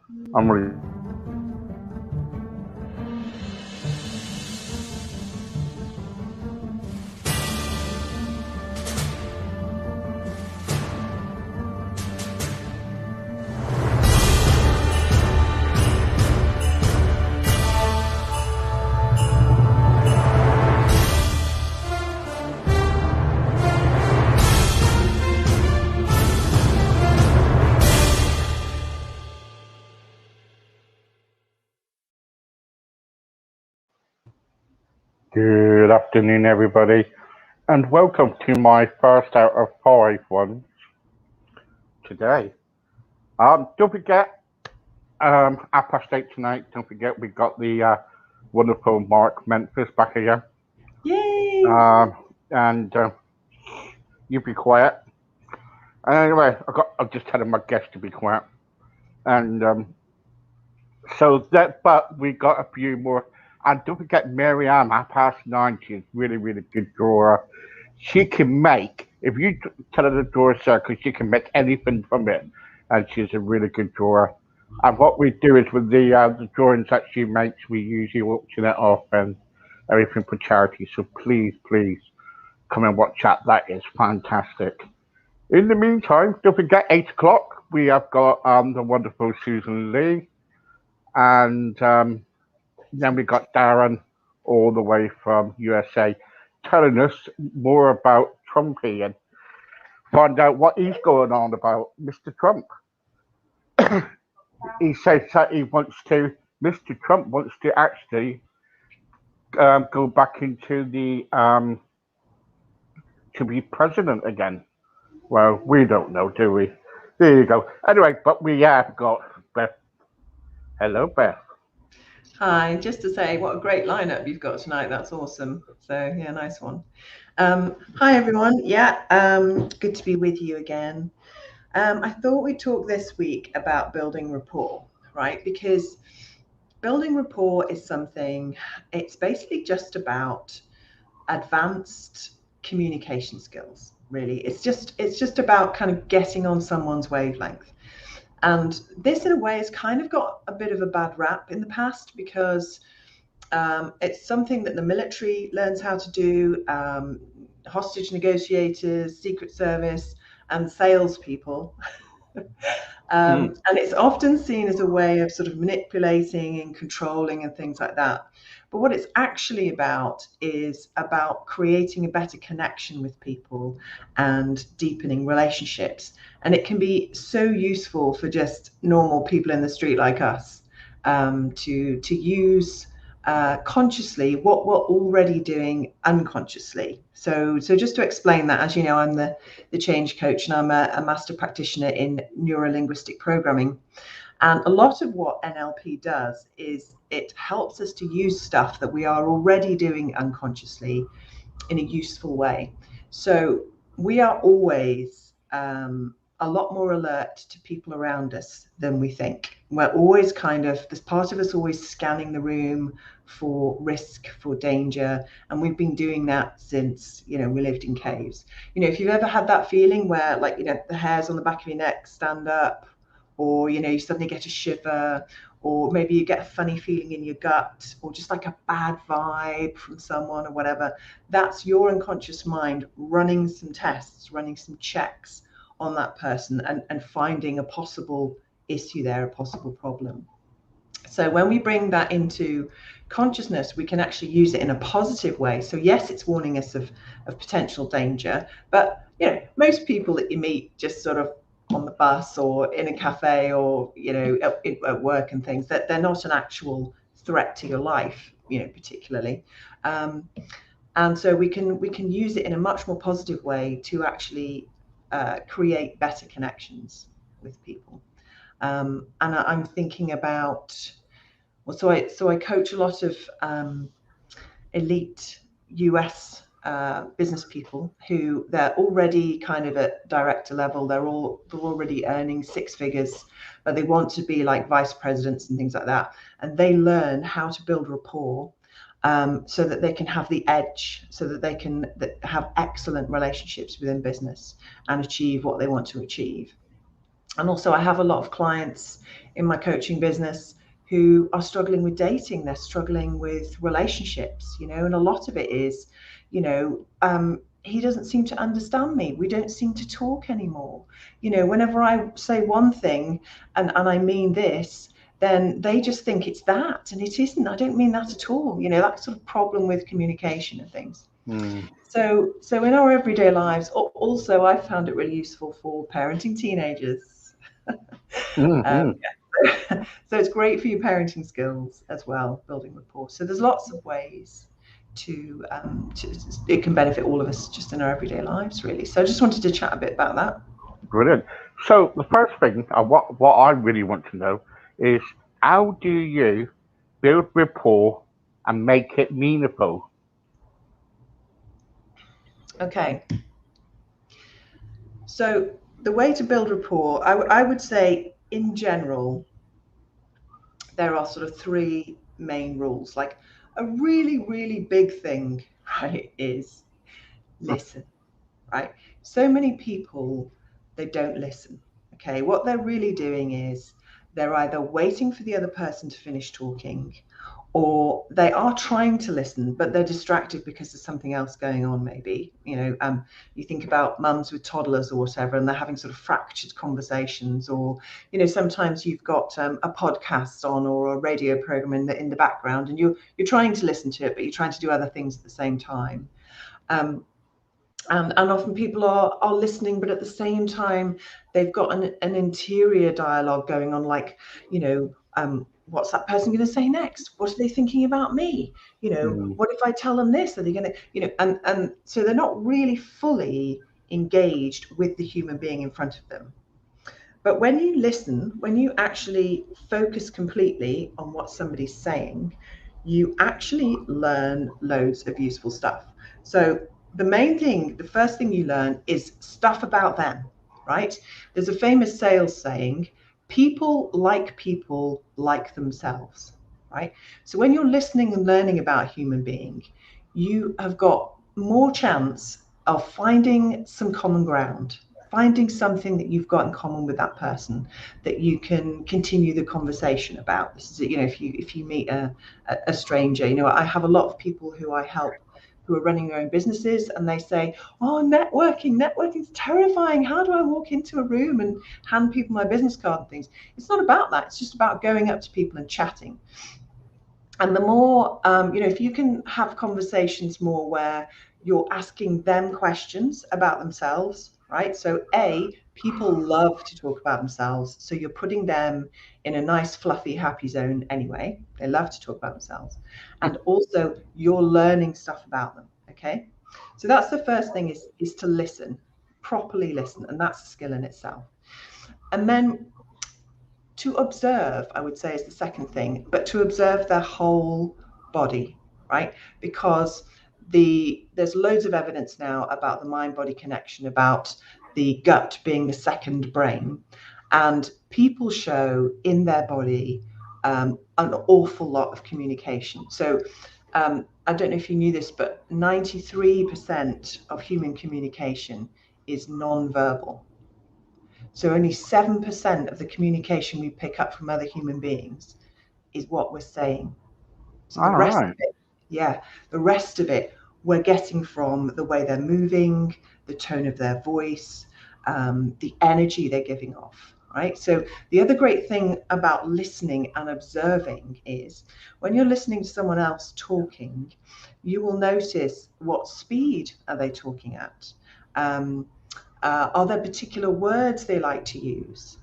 I'm really good afternoon, everybody, and welcome to my first out of five ones today. Don't forget, 8:30 tonight. Don't forget, we got the wonderful Mark Memphis back again. Yay! And you be quiet. And anyway, I'm just telling my guests to be quiet. And but we got a few more. And don't forget, Mary Ann, 9:30. She's really, really good drawer. She can make, if you tell her the drawer circle, she can make anything from it. And she's a really good drawer. And what we do is with the drawings that she makes, we usually auction it off and everything for charity. So please, please come and watch that. That is fantastic. In the meantime, don't forget 8 o'clock. We have got the wonderful Susan Lee, and then we got Darren all the way from USA, telling us more about Trumpy and find out what he's going on about, Mr. Trump. He says that Mr. Trump wants to actually go back into the to be president again. Well, we don't know, do we? There you go. Anyway, but we have got Beth. Hello, Beth. Hi, just to say what a great lineup you've got tonight. That's awesome. So yeah, nice one. Hi everyone. Yeah, good to be with you again. I thought we'd talk this week about building rapport, right? Because building rapport is something, it's basically just about advanced communication skills, really. It's just about kind of getting on someone's wavelength. And this, in a way, has kind of got a bit of a bad rap in the past because it's something that the military learns how to do, hostage negotiators, Secret Service, and salespeople. And it's often seen as a way of sort of manipulating and controlling and things like that. But what it's actually about is about creating a better connection with people and deepening relationships. And it can be so useful for just normal people in the street like us, to use consciously what we're already doing unconsciously. So just to explain that, as you know, I'm the change coach, and I'm a master practitioner in neurolinguistic programming. And a lot of what NLP does is it helps us to use stuff that we are already doing unconsciously in a useful way. So we are always a lot more alert to people around us than we think. We're always this part of us always scanning the room for risk, for danger. And we've been doing that since, we lived in caves. If you've ever had that feeling where, like, the hairs on the back of your neck stand up, or, you suddenly get a shiver, or maybe you get a funny feeling in your gut, or just like a bad vibe from someone or whatever, that's your unconscious mind running some tests, running some checks on that person, and finding a possible issue there, a possible problem. So when we bring that into consciousness, we can actually use it in a positive way. So yes, it's warning us of potential danger, but most people that you meet just sort of on the bus or in a cafe or at work and things, that they're not an actual threat to your life, particularly. And so we can use it in a much more positive way to actually create better connections with people. And I'm thinking about, well, so I coach a lot of elite US business people who they're already kind of at director level. They're already earning six figures, but they want to be like vice presidents and things like that. And they learn how to build rapport, so that they can have the edge, so that they can have excellent relationships within business and achieve what they want to achieve. And also, I have a lot of clients in my coaching business who are struggling with dating. They're struggling with relationships, and a lot of it is, he doesn't seem to understand me. We don't seem to talk anymore. Whenever I say one thing and I mean this, then they just think it's that, and it isn't. I don't mean that at all. That sort of problem with communication and things. Mm. So in our everyday lives, also I found it really useful for parenting teenagers. Mm-hmm. So it's great for your parenting skills as well, building rapport. So there's lots of ways to it can benefit all of us just in our everyday lives, really. So I just wanted to chat a bit about that. Brilliant. So the first thing, what I really want to know is how do you build rapport and make it meaningful? Okay. So the way to build rapport, I would say in general, there are sort of three main rules. Like a really, really big thing, right, is listen, right? So many people, they don't listen. Okay, what they're really doing is they're either waiting for the other person to finish talking, or they are trying to listen, but they're distracted because there's something else going on. Maybe you think about mums with toddlers or whatever, and they're having sort of fractured conversations, or sometimes you've got a podcast on or a radio program in the background, and you're trying to listen to it, but you're trying to do other things at the same time. Um, and often people are listening, but at the same time they've got an interior dialogue going on, like what's that person going to say next? What are they thinking about me? Mm. What if I tell them this? Are they going to and so they're not really fully engaged with the human being in front of them. But when you listen, when you actually focus completely on what somebody's saying, you actually learn loads of useful stuff. So the first thing you learn is stuff about them, right? There's a famous sales saying, people like themselves, right? So when you're listening and learning about a human being, you have got more chance of finding some common ground, finding something that you've got in common with that person that you can continue the conversation about. This is, if you meet a stranger, I have a lot of people who I help who are running their own businesses, and they say, oh, networking's terrifying. How do I walk into a room and hand people my business card and things? It's not about that. It's just about going up to people and chatting. And the more, if you can have conversations more where you're asking them questions about themselves, right? So people love to talk about themselves. So you're putting them in a nice, fluffy, happy zone anyway. They love to talk about themselves. And also you're learning stuff about them. Okay. So that's the first thing, is to listen, properly listen. And that's a skill in itself. And then to observe, I would say, is the second thing, but to observe their whole body, right? Because there's loads of evidence now about the mind-body connection, about the gut being the second brain, and people show in their body an awful lot of communication. So I don't know if you knew this, but 93% of human communication is non-verbal. So only 7% of the communication we pick up from other human beings is what we're saying. So the All rest of right. it, yeah, the rest of it we're getting from the way they're moving, the tone of their voice, the energy they're giving off, right? So the other great thing about listening and observing is when you're listening to someone else talking, you will notice what speed are they talking at. Um, are there particular words they like to use?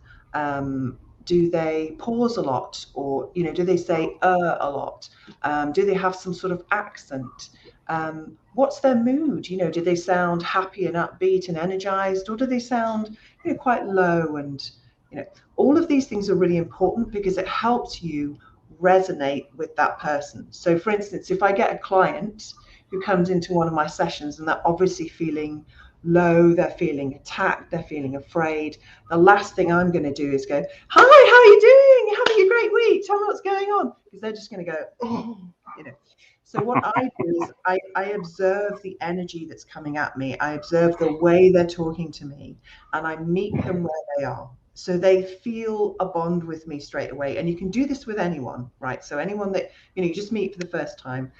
Do they pause a lot, or do they say a lot? Do they have some sort of accent? What's their mood? Do they sound happy and upbeat and energized, or do they sound quite low? And all of these things are really important because it helps you resonate with that person. So, for instance, if I get a client who comes into one of my sessions and they're obviously feeling low, they're feeling attacked, they're feeling afraid, the last thing I'm going to do is go, hi, how are you doing? You're having a great week. Tell me what's going on. Because they're just going to go, oh, So what I do is I observe the energy that's coming at me. I observe the way they're talking to me, and I meet them where they are. So they feel a bond with me straight away. And you can do this with anyone, right? So anyone that, you just meet for the first time,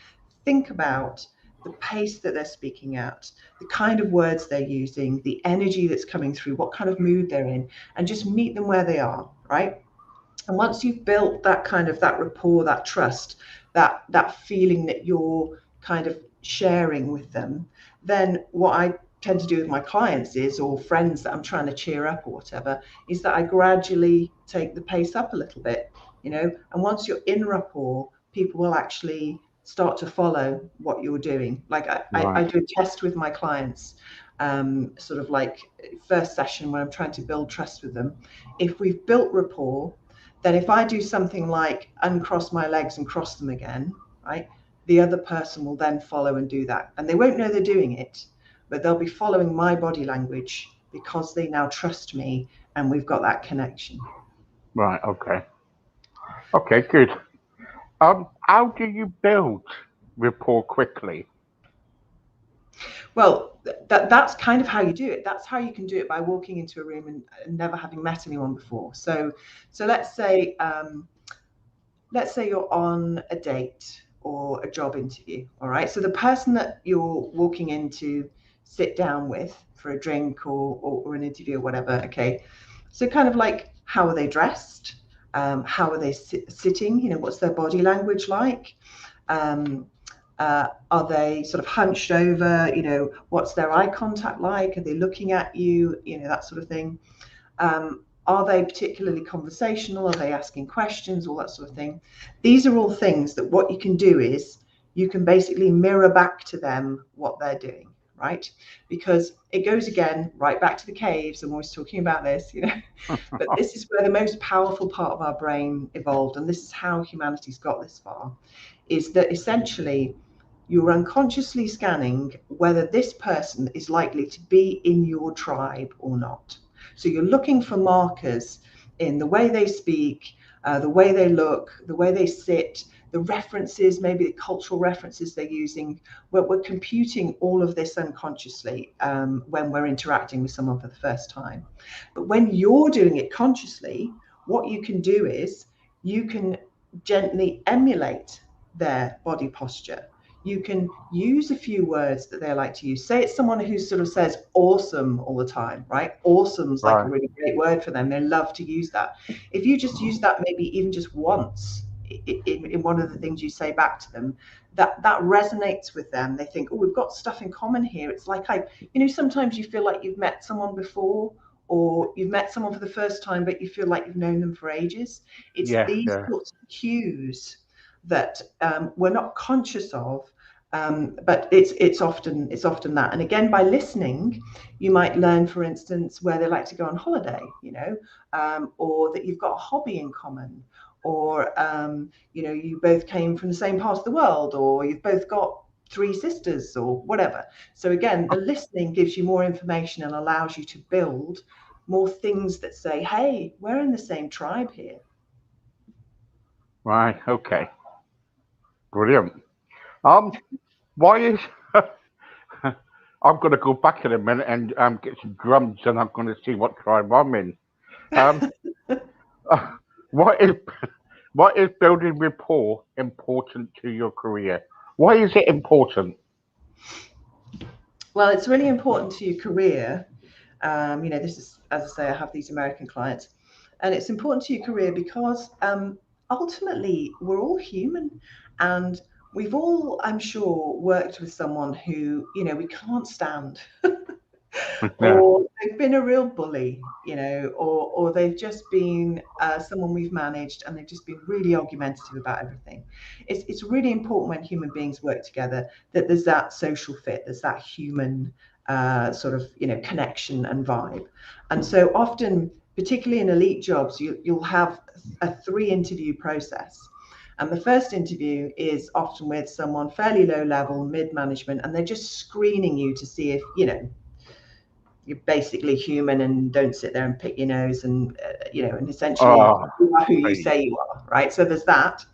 think about the pace that they're speaking at, the kind of words they're using, the energy that's coming through, what kind of mood they're in, and just meet them where they are, right? And once you've built that kind of that rapport, that trust, that feeling that you're kind of sharing with them, then what I tend to do with my clients is, or friends that I'm trying to cheer up or whatever, is that I gradually take the pace up a little bit, and once you're in rapport, people will actually start to follow what you're doing. Like I do a test with my clients, sort of like first session when I'm trying to build trust with them. If we've built rapport, then if I do something like uncross my legs and cross them again, right, the other person will then follow and do that. And they won't know they're doing it, but they'll be following my body language because they now trust me and we've got that connection. Right. Okay. Okay. Good. How do you build rapport quickly? Well, that's kind of how you do it. That's how you can do it, by walking into a room and never having met anyone before. So let's say you're on a date or a job interview. All right. So the person that you're walking in to sit down with for a drink or an interview or whatever. Okay. So kind of like, how are they dressed? How are they sitting? What's their body language like? Are they sort of hunched over? What's their eye contact like? Are they looking at you? That sort of thing. Are they particularly conversational? Are they asking questions? All that sort of thing. These are all things that what you can do is you can basically mirror back to them what they're doing, right? Because it goes again right back to the caves. I'm always talking about this, but this is where the most powerful part of our brain evolved, and this is how humanity's got this far, is that essentially you're unconsciously scanning whether this person is likely to be in your tribe or not. So you're looking for markers in the way they speak, the way they look, the way they sit, the references, maybe the cultural references they're using. We're computing all of this unconsciously when we're interacting with someone for the first time. But when you're doing it consciously, what you can do is you can gently emulate their body posture. You can use a few words that they like to use. Say it's someone who sort of says awesome all the time, right? Awesome's like a really great word for them. They love to use that. If you just use that maybe even just once in one of the things you say back to them, that resonates with them. They think, oh, we've got stuff in common here. It's like sometimes you feel like you've met someone before, or you've met someone for the first time, but you feel like you've known them for ages. It's these sorts of cues that we're not conscious of, but it's often that. And again, by listening, you might learn, for instance, where they like to go on holiday, or that you've got a hobby in common, or you both came from the same part of the world, or you've both got 3 sisters or whatever. So again, the listening gives you more information and allows you to build more things that say, hey, we're in the same tribe here. Right. Okay. Brilliant. Why is I'm going to go back in a minute and get some drums, and I'm going to see what tribe I'm in. What is building rapport important to your career? Why is it important? Well, it's really important to your career. This is, as I say, I have these American clients, and it's important to your career because ultimately we're all human, and we've all, I'm sure, worked with someone who, we can't stand. Or they've been a real bully, or they've just been someone we've managed and they've just been really argumentative about everything. It's really important when human beings work together that there's that social fit, there's that human sort of, connection and vibe. And so often, particularly in elite jobs, you'll have a 3-interview process. And the first interview is often with someone fairly low level, mid-management, and they're just screening you to see if, you're basically human and don't sit there and pick your nose and and essentially you are who you say you are, right? So there's that.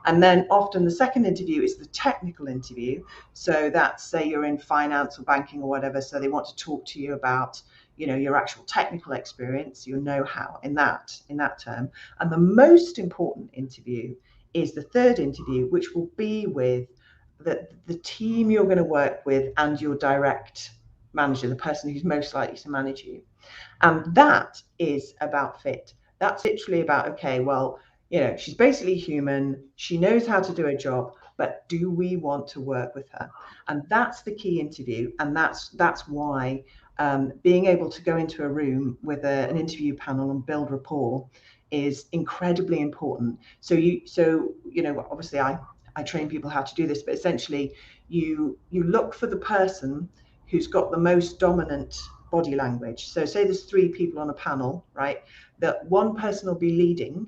And then often the second interview is the technical interview. So that's, say you're in finance or banking or whatever, so they want to talk to you about your actual technical experience, your know-how in that term. And the most important interview is the third interview, which will be with the team you're going to work with and your direct manager, the person who's most likely to manage you. And that is about fit. That's literally about, okay, well, she's basically human. She knows how to do a job, but do we want to work with her? And that's the key interview. And that's why being able to go into a room with an interview panel and build rapport is incredibly important. So obviously I train people how to do this, but essentially you look for the person who's got the most dominant body language. So say there's 3 people on a panel, right? That one person will be leading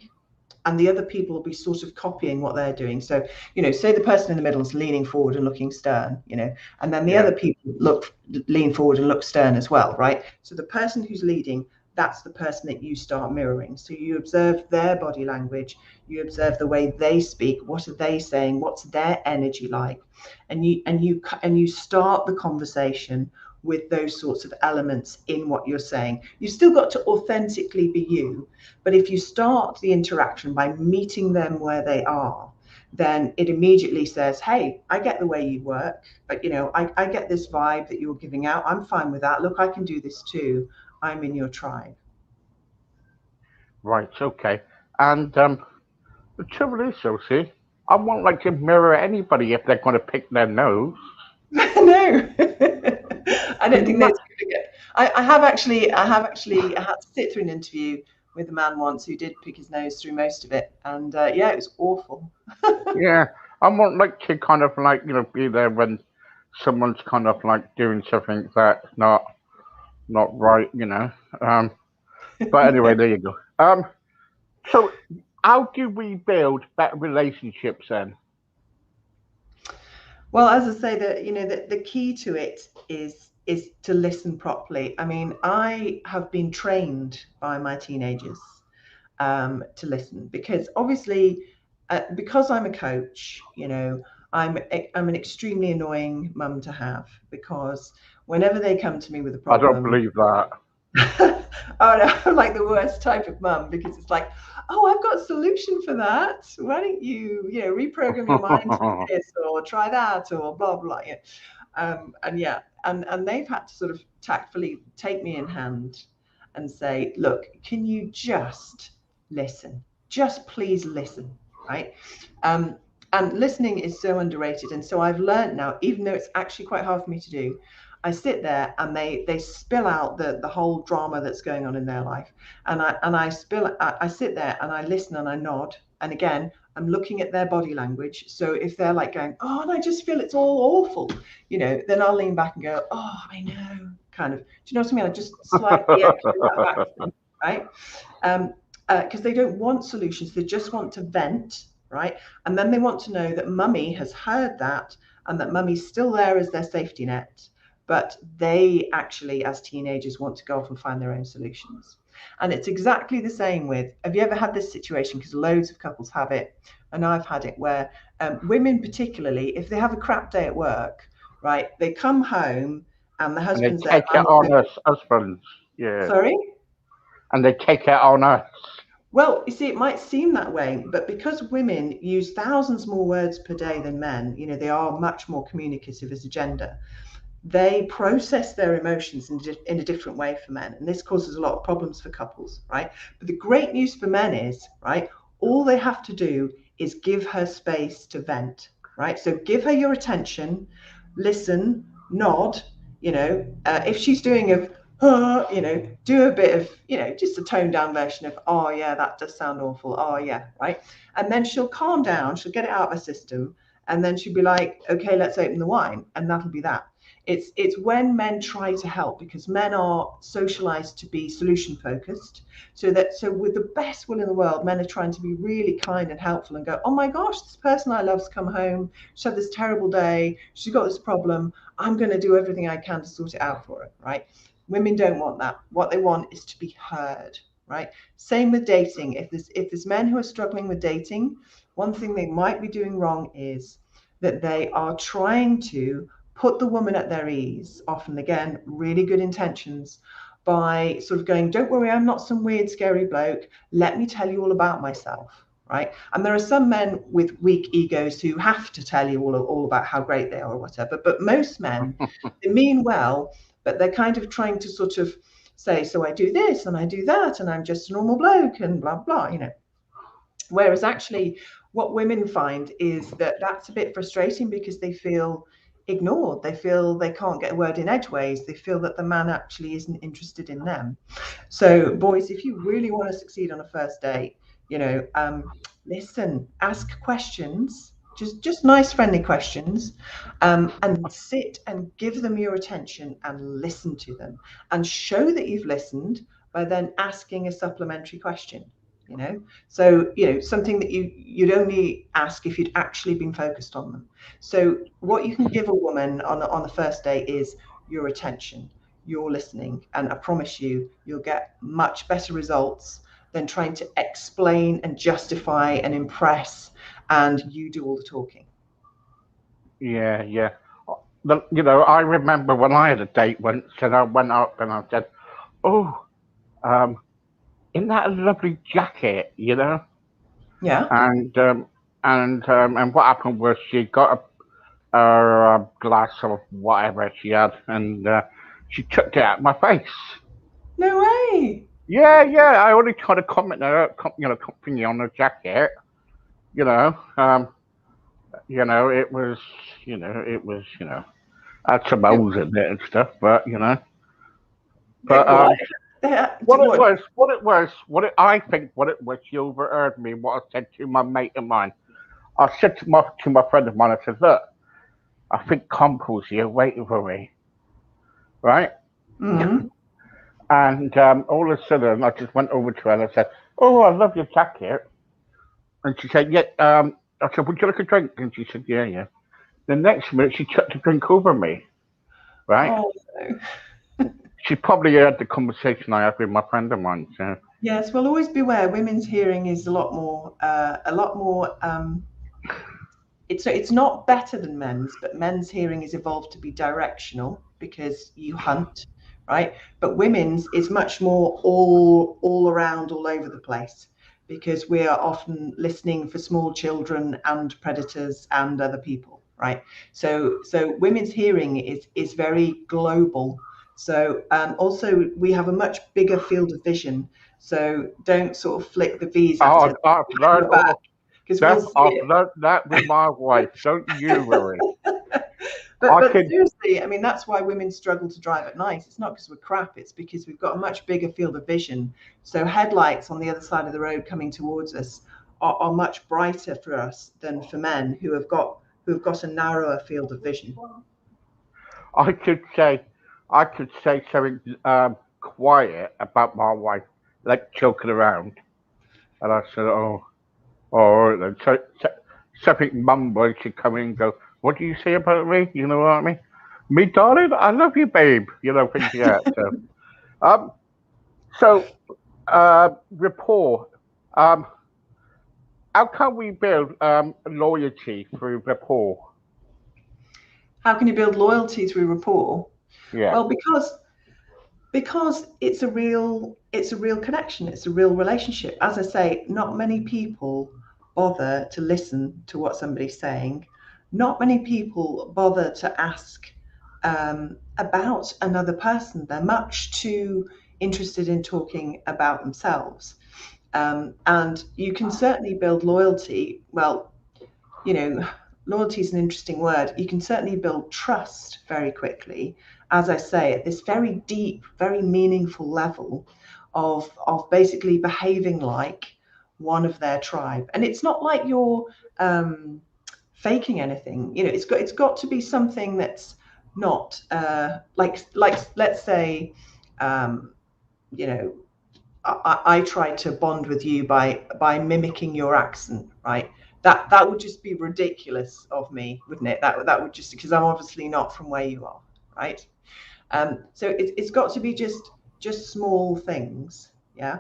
and the other people will be sort of copying what they're doing. So, say the person in the middle is leaning forward and looking stern, and then the other people lean forward and look stern as well, right? So the person who's leading, that's the person that you start mirroring. So you observe their body language, you observe the way they speak, what are they saying, what's their energy like, and you start the conversation with those sorts of elements in what you're saying. You've still got to authentically be you, but if you start the interaction by meeting them where they are, then it immediately says, hey, I get the way you work, but I get this vibe that you're giving out. I'm fine with that. Look, I can do this too. I'm in your tribe. Right, okay. And the trouble is, Sophie, I won't like to mirror anybody if they're going to pick their nose. No, I don't Can you think ma- that's going to get. I have actually I had to sit through an interview with a man once who did pick his nose through most of it, and yeah, it was awful. Yeah, I won't like to kind of like, be there when someone's kind of like doing something that's not right. Um, but anyway, there you go. So how do we build better relationships then? Well, as I say, the key to it is to listen properly. I mean, I have been trained by my teenagers to listen because obviously, because I'm a coach, I'm an extremely annoying mum to have because whenever they come to me with a I don't problem. believe that. Oh no, I'm like the worst type of mum because it's like, oh, I've got a solution for that. Why don't reprogram your mind to do this or try that or blah blah. Yeah. And yeah, and they've had to sort of tactfully take me in hand and say, look, can you just listen? Just please listen, right? Um, and listening is so underrated. And so I've learned now, even though it's actually quite hard for me to do, I sit there and they spill out the whole drama that's going on in their life, and I sit there and I listen and I nod, and again I'm looking at their body language. So if they're like going, oh, and I just feel it's all awful, then I'll lean back and go, oh, I know, kind of. Do you know what I mean? I just slightly echo that back to them, right? Because they don't want solutions, they just want to vent, right? And then they want to know that mummy has heard that and that mummy's still there as their safety net, but they actually, as teenagers, want to go off and find their own solutions. And it's exactly the same with, have you ever had this situation? Because loads of couples have it, and I've had it, where women particularly, if they have a crap day at work, right, they come home and the And they husband's there. take it on us husbands. Yeah. Sorry? And they take it on us. Well, you see, it might seem that way, but because women use thousands more words per day than men, they are much more communicative as a gender. They process their emotions in a different way for men. And this causes a lot of problems for couples, right? But the great news for men is, right, all they have to do is give her space to vent, right? So give her your attention, listen, nod, if she's doing do a bit of, just a toned down version of, oh yeah, that does sound awful. Oh yeah, right. And then she'll calm down, she'll get it out of her system. And then she'll be like, okay, let's open the wine. And that'll be that. It's when men try to help, because men are socialized to be solution focused. So with the best will in the world, men are trying to be really kind and helpful and go, oh my gosh, this person I love's come home. She's had this terrible day. She's got this problem. I'm going to do everything I can to sort it out for her, right? Women don't want that. What they want is to be heard, right? Same with dating. If there's men who are struggling with dating, one thing they might be doing wrong is that they are trying to put the woman at their ease, often again, really good intentions, by sort of going, don't worry, I'm not some weird, scary bloke. Let me tell you all about myself, right? And there are some men with weak egos who have to tell you all about how great they are or whatever. But most men, they mean well, but they're kind of trying to sort of say, so I do this and I do that, and I'm just a normal bloke and blah, blah, you know. Whereas actually, what women find is that that's a bit frustrating because they feel ignored. They feel they can't get a word in edgeways. They feel that the man actually isn't interested in them. So, boys, if you really want to succeed on a first date, you know, listen, ask questions, just nice, friendly questions, and sit and give them your attention and listen to them, and show that you've listened by then asking a supplementary question. You know, so you know something that you'd only ask if you'd actually been focused on them. So what you can give a woman on the first date is your attention, your listening, and I promise you, you'll get much better results than trying to explain and justify and impress, and you do all the talking. Yeah, yeah. You know, I remember when I had a date once, and I went up and I said, "Oh, um, isn't that a lovely jacket?" You know, Yeah. and and what happened was she got a glass of whatever she had, and she chucked it at my face. No way. Yeah, yeah. I only tried to comment, company on the jacket. You know, it was, had some holes in it and stuff, but but What? What? I think what it was, she overheard me. What I said to my mate of mine, I said to my friend of mine, I said, look, I think Comple's here waiting for me, right? Mm. And all of a sudden, I just went over to her and I said, "Oh, I love your jacket." And she said, "Yeah." I said, "Would you like a drink?" And she said, "Yeah, yeah." The next minute, she chucked a drink over me, right? Oh no. She probably heard the conversation I had with my friend of mine. So, Yes, well, always beware. Women's hearing is a lot more, it's not better than men's, but men's hearing is evolved to be directional because you hunt, right? But women's is much more all around, all over the place because we are often listening for small children and predators and other people, right? So women's hearing is very global. So also we have a much bigger field of vision. So don't sort of flick the V's at us I've behind learned your back all because we'll Beth. see I've it. learned that with my wife. Don't you worry. but I but can. seriously, I mean that's why women struggle to drive at night. It's not because we're crap, it's because we've got a much bigger field of vision. So headlights on the other side of the road coming towards us are much brighter for us than for men who have got a narrower field of vision. I could say. I could say something quiet about my wife, like joking around, and I said, "Oh, all right then." Something mumble, she'd come in and go, "What do you say about me?" You know what I mean? Me, darling, I love you, babe. You know, things like that. Um, so rapport. Um, how can we build loyalty through rapport? How can you build loyalty through rapport? Yeah. Well, because it's a real connection, it's a real relationship. As I say, not many people bother to listen to what somebody's saying. Not many people bother to ask about another person. They're much too interested in talking about themselves. And you can certainly build loyalty. Well, you know, loyalty is an interesting word. You can certainly build trust very quickly, as I say, at this very deep, very meaningful level of basically behaving like one of their tribe. And it's not like you're faking anything. It's got to be something that's not like let's say um, you know I tried to bond with you by mimicking your accent, right? That would just be ridiculous of me, wouldn't it? That would just because I'm obviously not from where you are, right? So it's got to be just small things, yeah.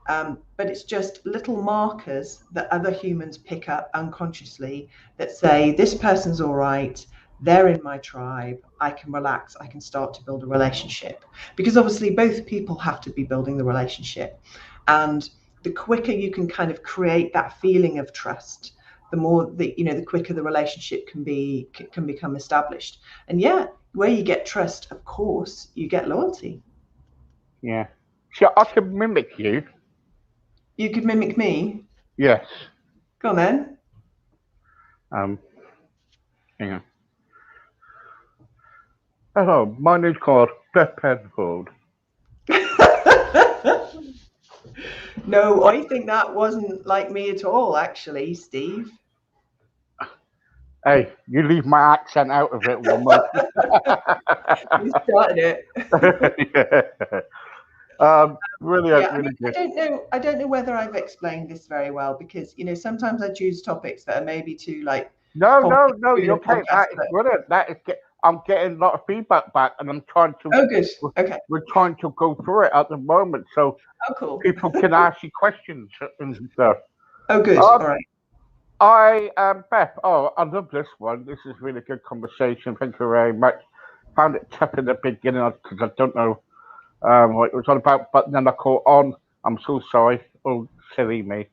But it's just little markers that other humans pick up unconsciously that say this person's all right. they're in my tribe, I can relax, I can start to build a relationship. Because obviously both people have to be building the relationship. And the quicker you can kind of create that feeling of trust, the more the the quicker the relationship can become established. And yeah, where you get trust, of course, you get loyalty. Yeah. So I can mimic you. You could mimic me. Yes. Go on then. Um. Hang on. Hello, my name's called Beth Penfold. No, I think that wasn't like me at all, actually, Steve. Hey, you leave my accent out of it, woman. You started it. Yeah. Brilliant, Yeah, I really mean, I good. don't know. I don't know whether I've explained this very well because sometimes I choose topics that are maybe too like No, complex no, no, in a you're okay. podcast. That is But brilliant. I'm getting a lot of feedback back, and oh, good. we're, Okay. we're trying to go through it at the moment, so Oh, cool. people can ask you questions and stuff. Oh, good. Um, All right. Beth. Oh, I love this one. This is really good conversation. Thank you very much. Found it tough in the beginning because I don't know what it was all about, but then I caught on. I'm so sorry. Oh, silly me.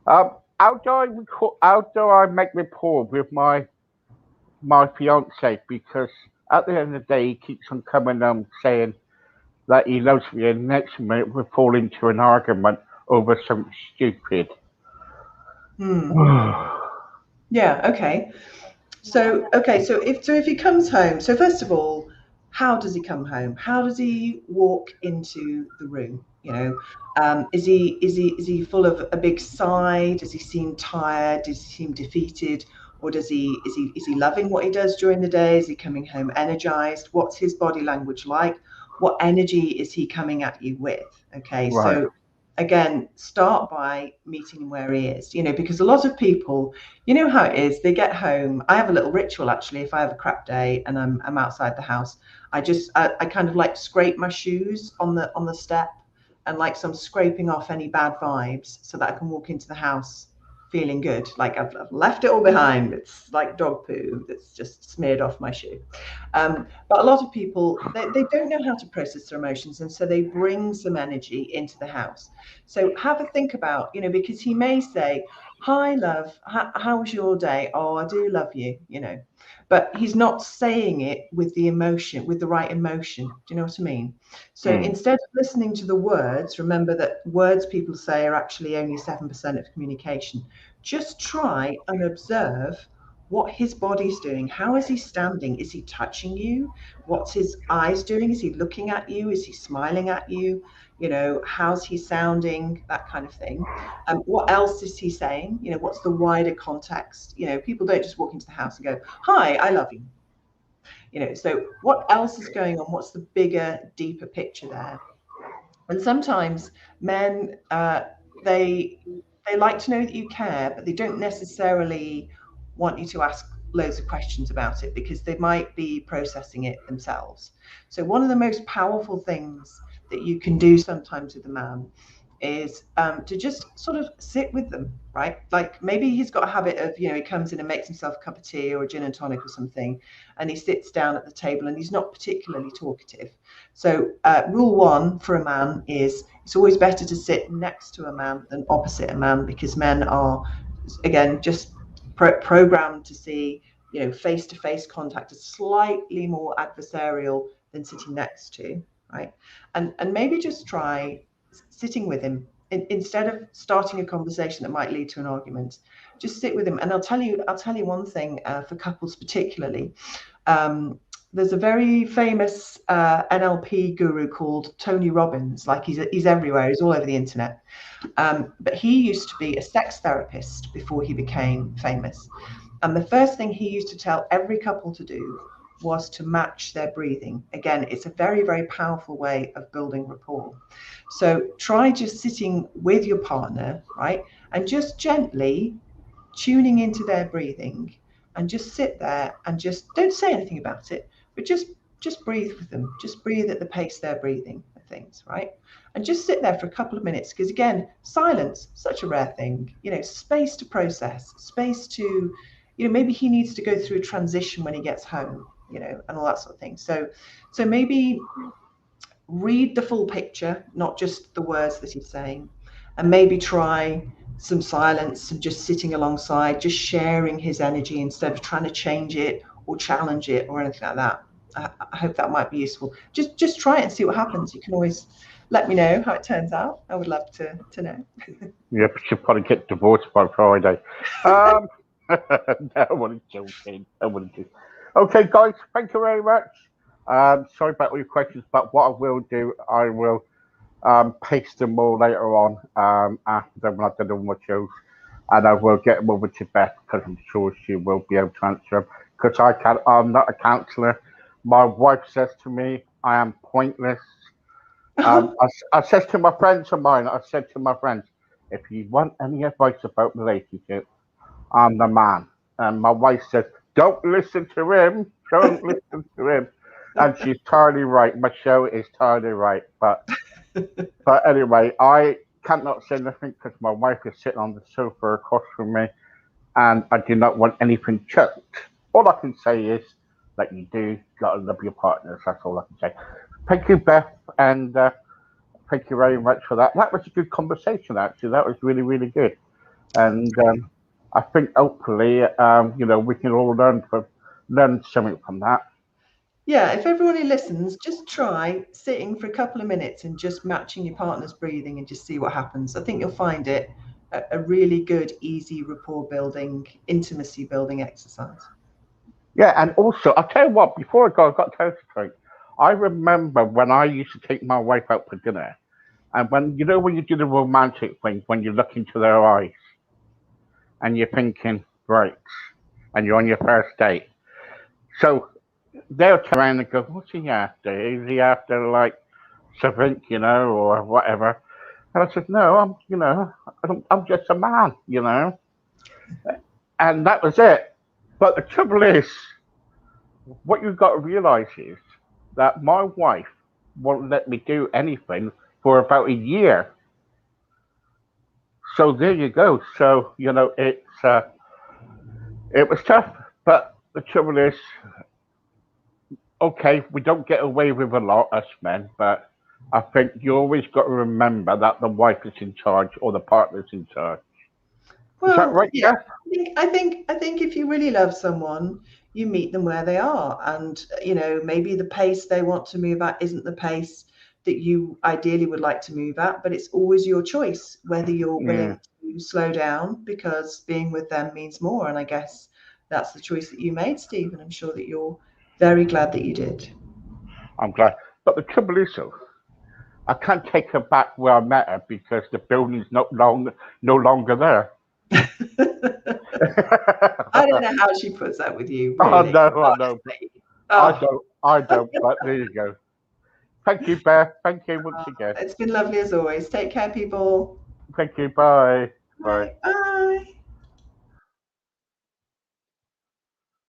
How do I make rapport with my fiance? Because at the end of the day, he keeps on coming saying that he loves me, and next minute we fall into an argument over something stupid. Hmm. Yeah. Okay. So if he comes home, so first of all, how does he come home? How does he walk into the room? Is he full of a big sigh? Does he seem tired? Does he seem defeated? Or is he loving what he does during the day? Is he coming home energized? What's his body language like? What energy is he coming at you with? Okay, Right. so again, start by meeting him where he is. Because a lot of people, how it is, they get home. I have a little ritual actually. If I have a crap day and I'm outside the house, I kind of like scrape my shoes on the step, and like so I'm scraping off any bad vibes so that I can walk into the house feeling good, like I've left it all behind. It's like dog poo that's just smeared off my shoe. But a lot of people, they don't know how to process their emotions, and so they bring some energy into the house. So have a think about, because he may say, hi love, how was your day? Oh, I do love you, but he's not saying it with the emotion, with the right emotion. Do you know what I mean? So Mm. instead of listening to the words, remember that words people say are actually only 7% of communication. Just try and observe what his body's doing. How is he standing? Is he touching you? What's his eyes doing? Is he looking at you? Is he smiling at you? How's he sounding? That kind of thing. What else is he saying? What's the wider context? People don't just walk into the house and go, hi, I love you. So what else is going on? What's the bigger, deeper picture there? And sometimes men, they like to know that you care, but they don't necessarily want you to ask loads of questions about it because they might be processing it themselves. So one of the most powerful things that you can do sometimes with a man is to just sort of sit with them, right? Like maybe he's got a habit of, he comes in and makes himself a cup of tea or a gin and tonic or something, and he sits down at the table and he's not particularly talkative. So rule one for a man is it's always better to sit next to a man than opposite a man, because men are, again, just programmed to see, face-to-face contact as slightly more adversarial than sitting next to, right? And maybe just try sitting with him instead of starting a conversation that might lead to an argument. Just sit with him, and I'll tell you one thing for couples particularly. There's a very famous NLP guru called Tony Robbins. Like he's everywhere. He's all over the internet. But he used to be a sex therapist before he became famous. And the first thing he used to tell every couple to do was to match their breathing. Again, it's a very, very powerful way of building rapport. So try just sitting with your partner, right? And just gently tuning into their breathing, and just sit there and just don't say anything about it, but just breathe with them. Just breathe at the pace they're breathing and things, right? And just sit there for a couple of minutes, because again, silence, such a rare thing, space to process, space to maybe he needs to go through a transition when he gets home, and all that sort of thing. So maybe read the full picture, not just the words that he's saying, and maybe try some silence and just sitting alongside, just sharing his energy instead of trying to change it or challenge it or anything like that. I hope that might be useful. Just try it and see what happens. You can always let me know how it turns out. I would love to know. Yeah, but she'll probably get divorced by Friday. No, I wasn't joking. I wasn't joking. Okay, guys, thank you very much. Sorry about all your questions, but what I will do, I will paste them all later on after them when I've done all my shows, and I will get them over to Beth because I'm sure she will be able to answer them. Because I'm not a counsellor. My wife says to me, I am pointless. I said to my friends of mine, I said to my friends, if you want any advice about relationships, I'm the man. And my wife said, don't listen to him. Don't listen to him. And she's totally right. My show is totally right. But anyway, I cannot say nothing because my wife is sitting on the sofa across from me, and I do not want anything choked. All I can say is that you do gotta love your partners. That's all I can say. Thank you, Beth, and thank you very much for that. That was a good conversation, actually. That was really, really good, and I think hopefully, we can all learn something from that. Yeah, if everyone who listens, just try sitting for a couple of minutes and just matching your partner's breathing and just see what happens. I think you'll find it a really good, easy rapport building, intimacy building exercise. Yeah, and also, I'll tell you what, before I got to straight, I remember when I used to take my wife out for dinner, and when you do the romantic thing, when you look into their eyes, and you're thinking, right, and you're on your first date. So they'll turn around and go, what's he after? Is he after, like, something, or whatever? And I said, no, I'm just a man, And that was it. But the trouble is, what you've got to realize is that my wife won't let me do anything for about a year. So there you go. So it was tough, but the trouble is, okay, we don't get away with a lot, us men, but I think you always got to remember that the wife is in charge or the partner's in charge. Is that Well, right, yeah, Jeff? I think if you really love someone, you meet them where they are, and maybe the pace they want to move at isn't the pace that you ideally would like to move at, but it's always your choice whether you're Yeah, willing to slow down because being with them means more. And I guess that's the choice that you made, Steve, and I'm sure that you're very glad that you did. I'm glad. But the trouble is, though, I can't take her back where I met her because the building's no longer there. I don't know how she puts up with you, Oh really. no, I know. Honestly. I Oh, don't. I don't. But there you go. Thank you, Beth. Thank you once again. it's been lovely as always. Take care, people. Thank you. Bye. Bye. Bye. Bye.